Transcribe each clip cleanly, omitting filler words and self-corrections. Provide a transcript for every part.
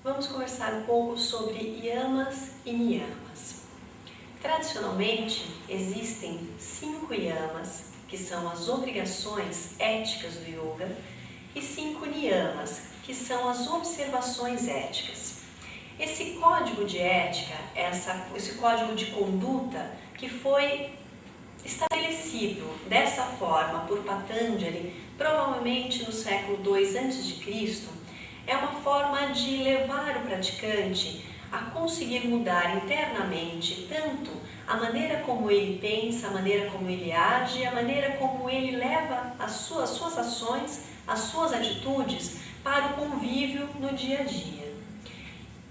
vamos conversar um pouco sobre yamas e niyamas. Tradicionalmente, existem 5 yamas, que são as obrigações éticas do yoga, e 5 niyamas, que são as observações éticas. Esse código de ética, esse código de conduta que foi estabelecido dessa forma por Patanjali, provavelmente no século II a.C., é uma forma de levar o praticante a conseguir mudar internamente tanto a maneira como ele pensa, a maneira como ele age, a maneira como ele leva as suas ações, as suas atitudes para o convívio no dia a dia.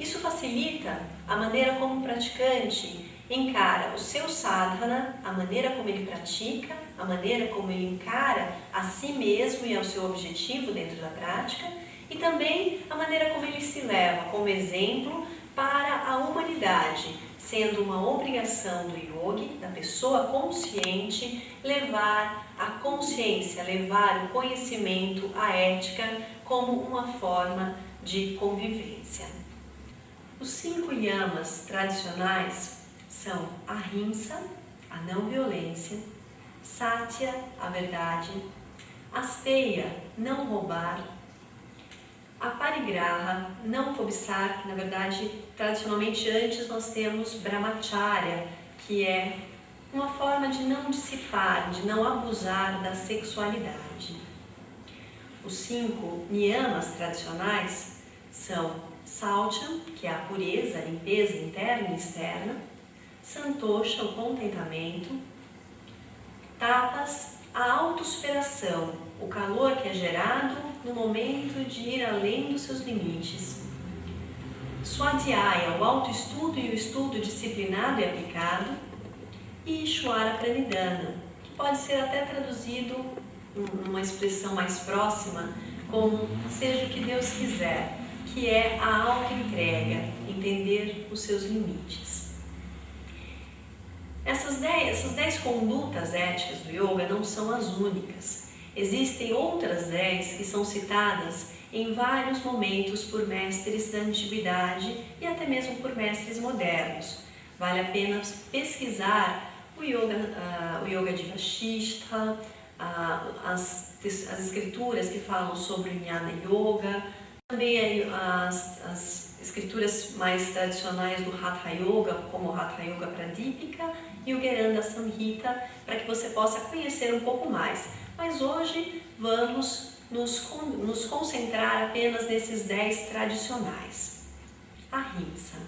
Isso facilita a maneira como o praticante encara o seu sadhana, a maneira como ele pratica, a maneira como ele encara a si mesmo e ao seu objetivo dentro da prática, e também a maneira como ele se leva como exemplo para a humanidade, sendo uma obrigação do yogi, da pessoa consciente, levar a consciência, levar o conhecimento, a ética, como uma forma de convivência. Os 5 yamas tradicionais são ahimsa, a não violência, satya, a verdade, asteya, não roubar, aparigraha, não cobiçar, que na verdade, tradicionalmente antes nós temos brahmacharya, que é uma forma de não dissipar, de não abusar da sexualidade. Os 5 niyamas tradicionais são saucham, que é a pureza, a limpeza interna e externa, santosha, o contentamento, tapas, a autossuperação, o calor que é gerado no momento de ir além dos seus limites, swadhyaya, o autoestudo e o estudo disciplinado e aplicado, e ishvara pranidhana, que pode ser até traduzido numa expressão mais próxima como seja o que Deus quiser, que é a auto-entrega, entender os seus limites. Essas 10 condutas éticas do yoga não são as únicas. Existem outras 10 que são citadas em vários momentos por mestres da antiguidade e até mesmo por mestres modernos. Vale a pena pesquisar o yoga de Vasishtha, as escrituras que falam sobre o Jnana Yoga, também as escrituras mais tradicionais do Hatha Yoga, como o Hatha Yoga Pradipika e o Gheranda Samhita, para que você possa conhecer um pouco mais. Mas hoje vamos nos concentrar apenas nesses 10 tradicionais. Ahimsa.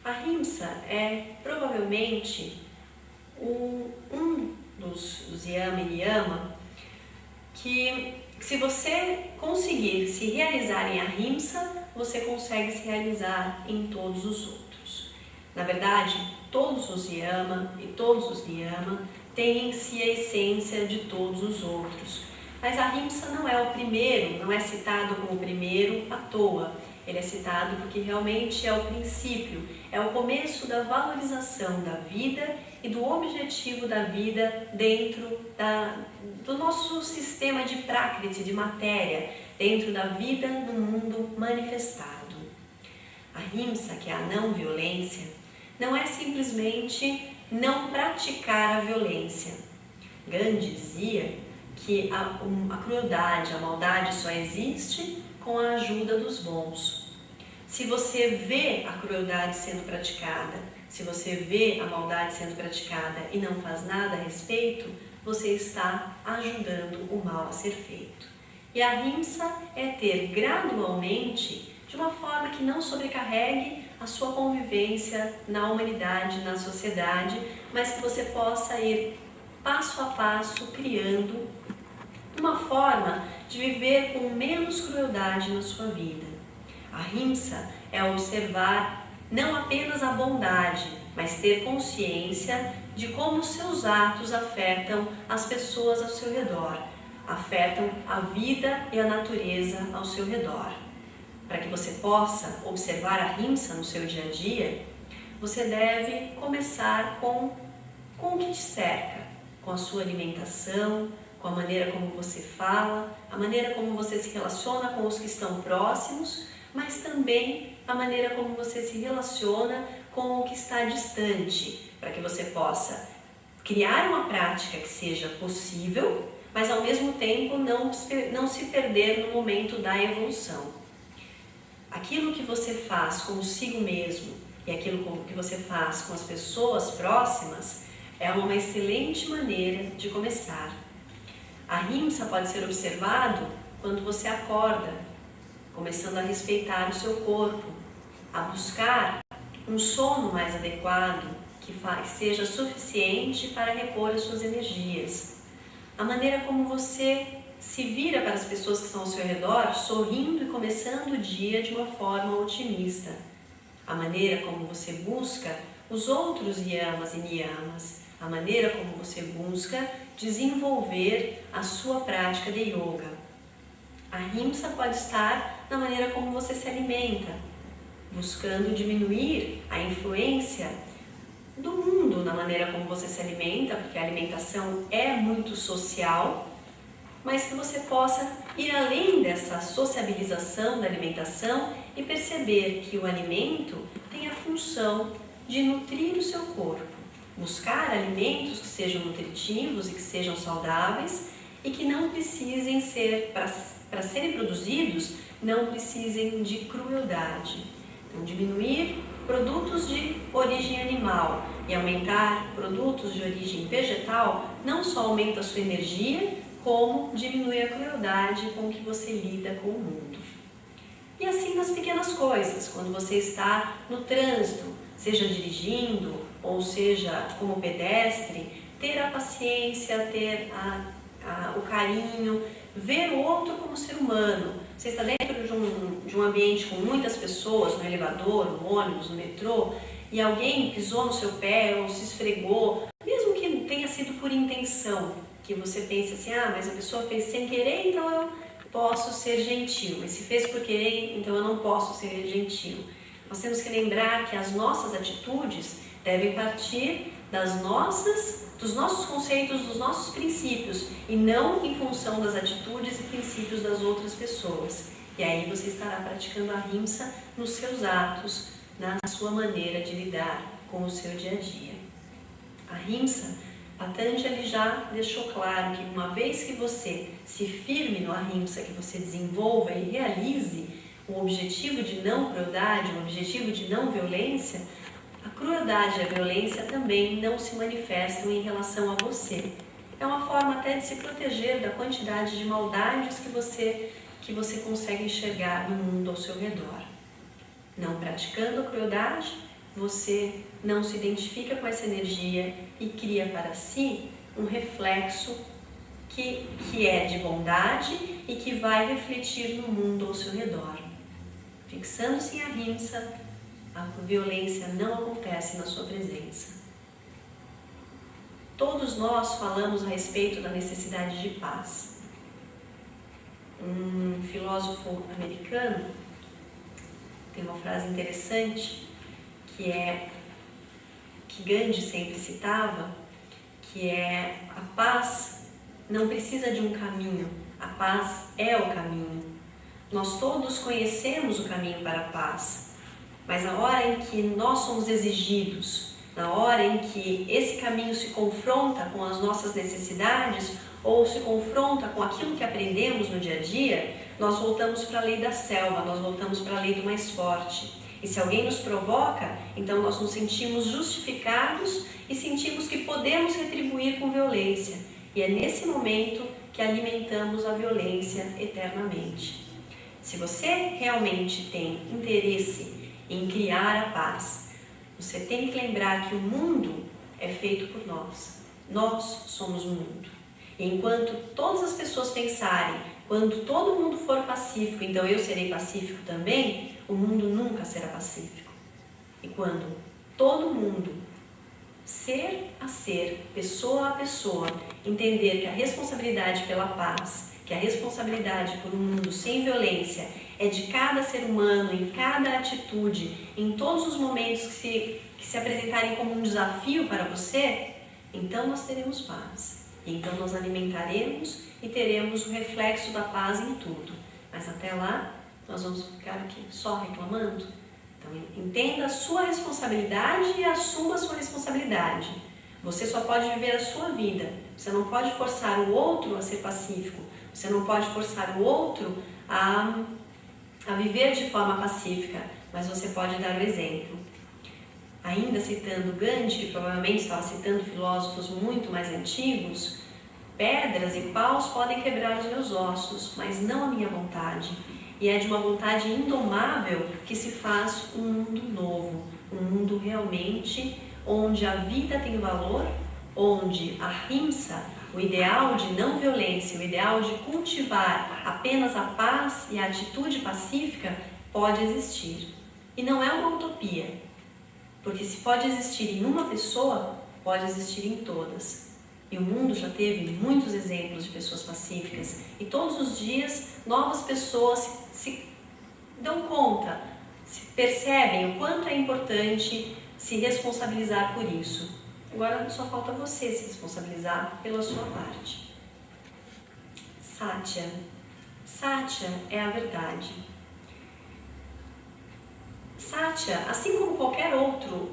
Ahimsa é provavelmente um dos yama e niyama que, se você conseguir se realizar em ahimsa, você consegue se realizar em todos os outros. Na verdade, todos os yama e todos os niyama têm em si a essência de todos os outros. Mas a ahimsa não é o primeiro, não é citado como o primeiro à toa. Ele é citado porque realmente é o princípio, é o começo da valorização da vida e do objetivo da vida dentro do nosso sistema de prakriti, de matéria, dentro da vida no mundo manifestado. A ahimsa, que é a não violência, não é simplesmente não praticar a violência. Gandhi dizia que a crueldade, a maldade só existe com a ajuda dos bons. Se você vê a crueldade sendo praticada, se você vê a maldade sendo praticada e não faz nada a respeito, você está ajudando o mal a ser feito. E a ahimsa é ter gradualmente, de uma forma que não sobrecarregue a sua convivência na humanidade, na sociedade, mas que você possa ir passo a passo criando uma forma de viver com menos crueldade na sua vida. A ahimsa é observar não apenas a bondade, mas ter consciência de como seus atos afetam as pessoas ao seu redor, afetam a vida e a natureza ao seu redor. Para que você possa observar a ahimsa no seu dia a dia, você deve começar com o que te cerca, com a sua alimentação, com a maneira como você fala, a maneira como você se relaciona com os que estão próximos, mas também a maneira como você se relaciona com o que está distante, para que você possa criar uma prática que seja possível, mas ao mesmo tempo não se perder no momento da evolução. Aquilo que você faz consigo mesmo e aquilo que você faz com as pessoas próximas é uma excelente maneira de começar. A Ahimsa pode ser observado quando você acorda, começando a respeitar o seu corpo, a buscar um sono mais adequado, que seja suficiente para repor as suas energias. A maneira como você se vira para as pessoas que estão ao seu redor, sorrindo e começando o dia de uma forma otimista. A maneira como você busca os outros yamas e niyamas. A maneira como você busca desenvolver a sua prática de yoga. A Ahimsa pode estar na maneira como você se alimenta, buscando diminuir a influência do mundo na maneira como você se alimenta, porque a alimentação é muito social, mas que você possa ir além dessa sociabilização da alimentação e perceber que o alimento tem a função de nutrir o seu corpo, buscar alimentos que sejam nutritivos e que sejam saudáveis e que não precisem ser, para serem produzidos, não precisem de crueldade. Então, diminuir produtos de origem animal e aumentar produtos de origem vegetal não só aumenta a sua energia, como diminui a crueldade com que você lida com o mundo. E assim nas pequenas coisas, quando você está no trânsito, seja dirigindo ou seja como pedestre, ter a paciência, ter o carinho, ver o outro como ser humano. Você está dentro de um ambiente com muitas pessoas, no elevador, no ônibus, no metrô, e alguém pisou no seu pé ou se esfregou, mesmo que tenha sido por intenção, que você pense assim, mas a pessoa fez sem querer, então eu posso ser gentil, mas se fez por querer, então eu não posso ser gentil. Nós temos que lembrar que as nossas atitudes devem partir dos nossos conceitos, dos nossos princípios, e não em função das atitudes e princípios das outras pessoas. E aí você estará praticando a Ahimsa nos seus atos, na sua maneira de lidar com o seu dia a dia. A Ahimsa, Patanjali já deixou claro que uma vez que você se firme no Ahimsa, que você desenvolva e realize o objetivo de não crueldade, o objetivo de não violência, a crueldade e a violência também não se manifestam em relação a você. É uma forma até de se proteger da quantidade de maldades que você consegue enxergar no mundo ao seu redor. Não praticando a crueldade, você não se identifica com essa energia e cria para si um reflexo que é de bondade e que vai refletir no mundo ao seu redor. Fixando-se em Ahimsa, a violência não acontece na sua presença. Todos nós falamos a respeito da necessidade de paz. Um filósofo americano tem uma frase interessante que Gandhi sempre citava, que é: a paz não precisa de um caminho, a paz é o caminho. Nós todos conhecemos o caminho para a paz, mas na hora em que nós somos exigidos, na hora em que esse caminho se confronta com as nossas necessidades ou se confronta com aquilo que aprendemos no dia a dia, nós voltamos para a lei da selva, nós voltamos para a lei do mais forte. E se alguém nos provoca, então nós nos sentimos justificados e sentimos que podemos retribuir com violência. E é nesse momento que alimentamos a violência eternamente. Se você realmente tem interesse em criar a paz, você tem que lembrar que o mundo é feito por nós. Nós somos o mundo. E enquanto todas as pessoas pensarem, quando todo mundo for pacífico, então eu serei pacífico também, o mundo nunca será pacífico. E quando todo mundo, ser a ser, pessoa a pessoa, entender que a responsabilidade pela paz, que a responsabilidade por um mundo sem violência é de cada ser humano, em cada atitude, em todos os momentos que se apresentarem como um desafio para você, então nós teremos paz. Então nós alimentaremos e teremos o reflexo da paz em tudo. Mas até lá, nós vamos ficar aqui só reclamando? Então entenda a sua responsabilidade e assuma a sua responsabilidade. Você só pode viver a sua vida. Você não pode forçar o outro a ser pacífico. Você não pode forçar o outro a viver de forma pacífica, mas você pode dar o exemplo. Ainda citando Gandhi, que provavelmente estava citando filósofos muito mais antigos, pedras e paus podem quebrar os meus ossos, mas não a minha vontade. E é de uma vontade indomável que se faz um mundo novo, um mundo realmente onde a vida tem valor, onde a ahimsa, o ideal de não violência, o ideal de cultivar apenas a paz e a atitude pacífica pode existir. E não é uma utopia, porque se pode existir em uma pessoa, pode existir em todas. E o mundo já teve muitos exemplos de pessoas pacíficas e todos os dias novas pessoas se dão conta, se percebem o quanto é importante se responsabilizar por isso. Agora só falta você se responsabilizar pela sua parte. Satya. Satya é a verdade. Satya, assim como qualquer outro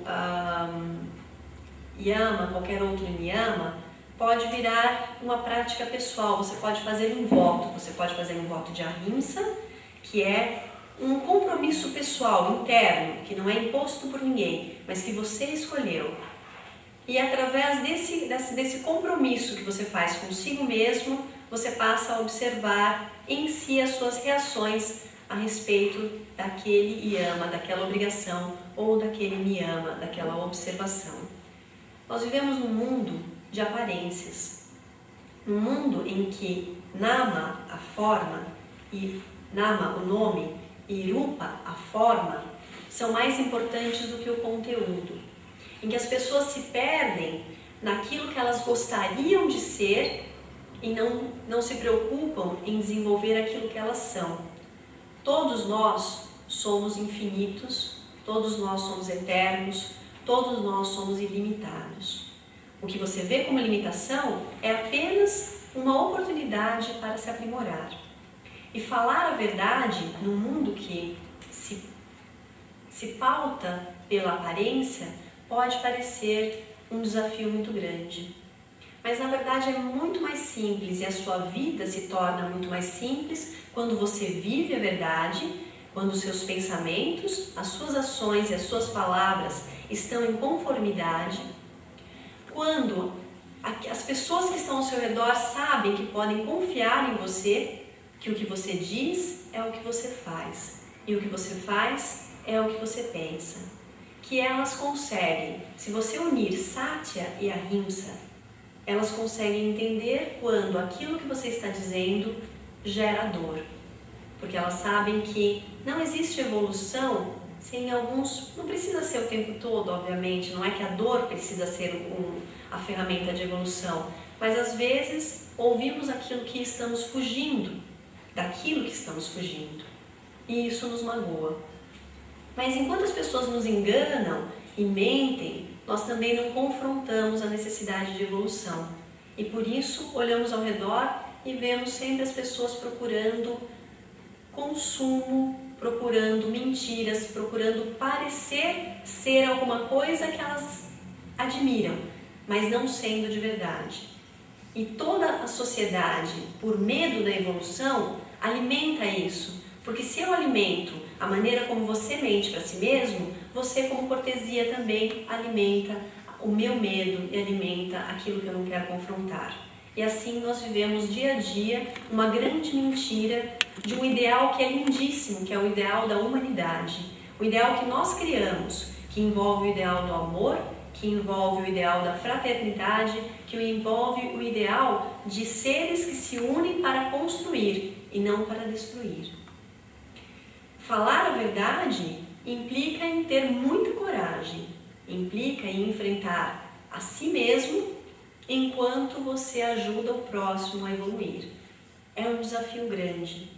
yama, qualquer outro niyama, pode virar uma prática pessoal. Você pode fazer um voto, você pode fazer um voto de ahimsa, que é um compromisso pessoal, interno, que não é imposto por ninguém, mas que você escolheu. E através desse compromisso que você faz consigo mesmo, você passa a observar em si as suas reações a respeito daquele yama, daquela obrigação, ou daquele niyama, daquela observação. Nós vivemos num mundo de aparências, um mundo em que nama, a forma, e nama, o nome, e rupa, a forma, são mais importantes do que o conteúdo, em que as pessoas se perdem naquilo que elas gostariam de ser e não se preocupam em desenvolver aquilo que elas são. Todos nós somos infinitos, todos nós somos eternos, todos nós somos ilimitados. O que você vê como limitação é apenas uma oportunidade para se aprimorar. E falar a verdade num mundo que se pauta pela aparência pode parecer um desafio muito grande. Mas na verdade é muito mais simples e a sua vida se torna muito mais simples quando você vive a verdade, quando os seus pensamentos, as suas ações e as suas palavras estão em conformidade, quando as pessoas que estão ao seu redor sabem que podem confiar em você, que o que você diz é o que você faz e o que você faz é o que você pensa, que elas conseguem, se você unir Satya e Ahimsa, elas conseguem entender quando aquilo que você está dizendo gera dor, porque elas sabem que não existe evolução sem alguns, não precisa ser o tempo todo, obviamente, não é que a dor precisa ser a ferramenta de evolução, mas às vezes ouvimos aquilo que estamos fugindo, daquilo que estamos fugindo, e isso nos magoa. Mas enquanto as pessoas nos enganam e mentem, nós também não confrontamos a necessidade de evolução. E por isso olhamos ao redor e vemos sempre as pessoas procurando consumo, procurando mentiras, procurando parecer ser alguma coisa que elas admiram, mas não sendo de verdade. E toda a sociedade, por medo da evolução, alimenta isso. Porque se eu alimento a maneira como você mente para si mesmo, você, como cortesia, também alimenta o meu medo e alimenta aquilo que eu não quero confrontar. E assim nós vivemos dia a dia uma grande mentira de um ideal que é lindíssimo, que é o ideal da humanidade. O ideal que nós criamos, que envolve o ideal do amor, que envolve o ideal da fraternidade, que envolve o ideal de seres que se unem para construir e não para destruir. Falar a verdade implica em ter muita coragem, implica em enfrentar a si mesmo enquanto você ajuda o próximo a evoluir. É um desafio grande,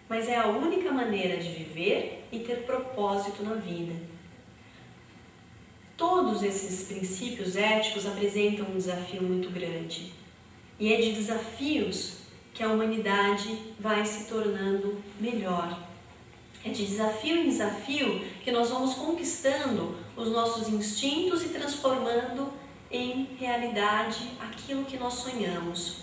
mas é a única maneira de viver e ter propósito na vida. Todos esses princípios éticos apresentam um desafio muito grande. E é de desafios que a humanidade vai se tornando melhor. É de desafio em desafio que nós vamos conquistando os nossos instintos e transformando em realidade aquilo que nós sonhamos.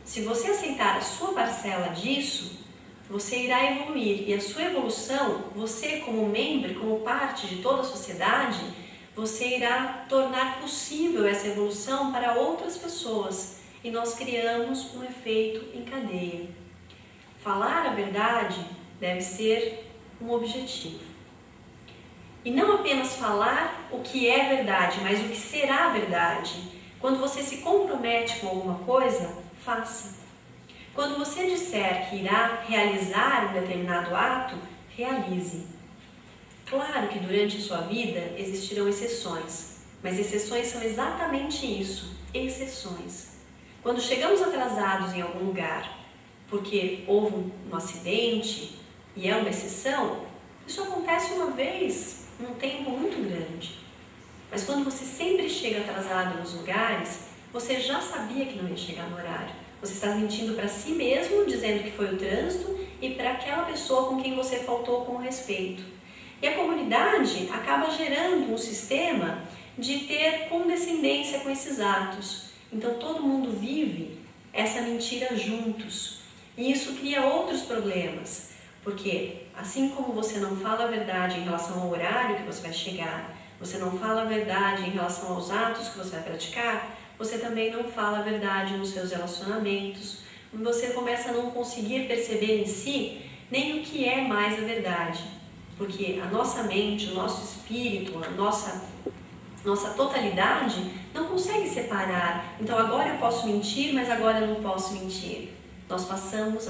Se você aceitar a sua parcela disso, você irá evoluir, e a sua evolução, você como membro, como parte de toda a sociedade, você irá tornar possível essa evolução para outras pessoas, e nós criamos um efeito em cadeia. Falar a verdade deve ser um objetivo. E não apenas falar o que é verdade, mas o que será verdade. Quando você se compromete com alguma coisa, faça. Quando você disser que irá realizar um determinado ato, realize. Claro que durante a sua vida existirão exceções, mas exceções são exatamente isso, exceções. Quando chegamos atrasados em algum lugar, porque houve um acidente e é uma exceção, isso acontece uma vez num tempo muito grande. Mas quando você sempre chega atrasado nos lugares, você já sabia que não ia chegar no horário. Você está mentindo para si mesmo, dizendo que foi o trânsito, e para aquela pessoa com quem você faltou com respeito. E a comunidade acaba gerando um sistema de ter condescendência com esses atos. Então todo mundo vive essa mentira juntos. E isso cria outros problemas. Porque assim como você não fala a verdade em relação ao horário que você vai chegar, você não fala a verdade em relação aos atos que você vai praticar, você também não fala a verdade nos seus relacionamentos, você começa a não conseguir perceber em si nem o que é mais a verdade, porque a nossa mente, o nosso espírito, a nossa totalidade não consegue separar. Então agora eu posso mentir, mas agora eu não posso mentir. Nós passamos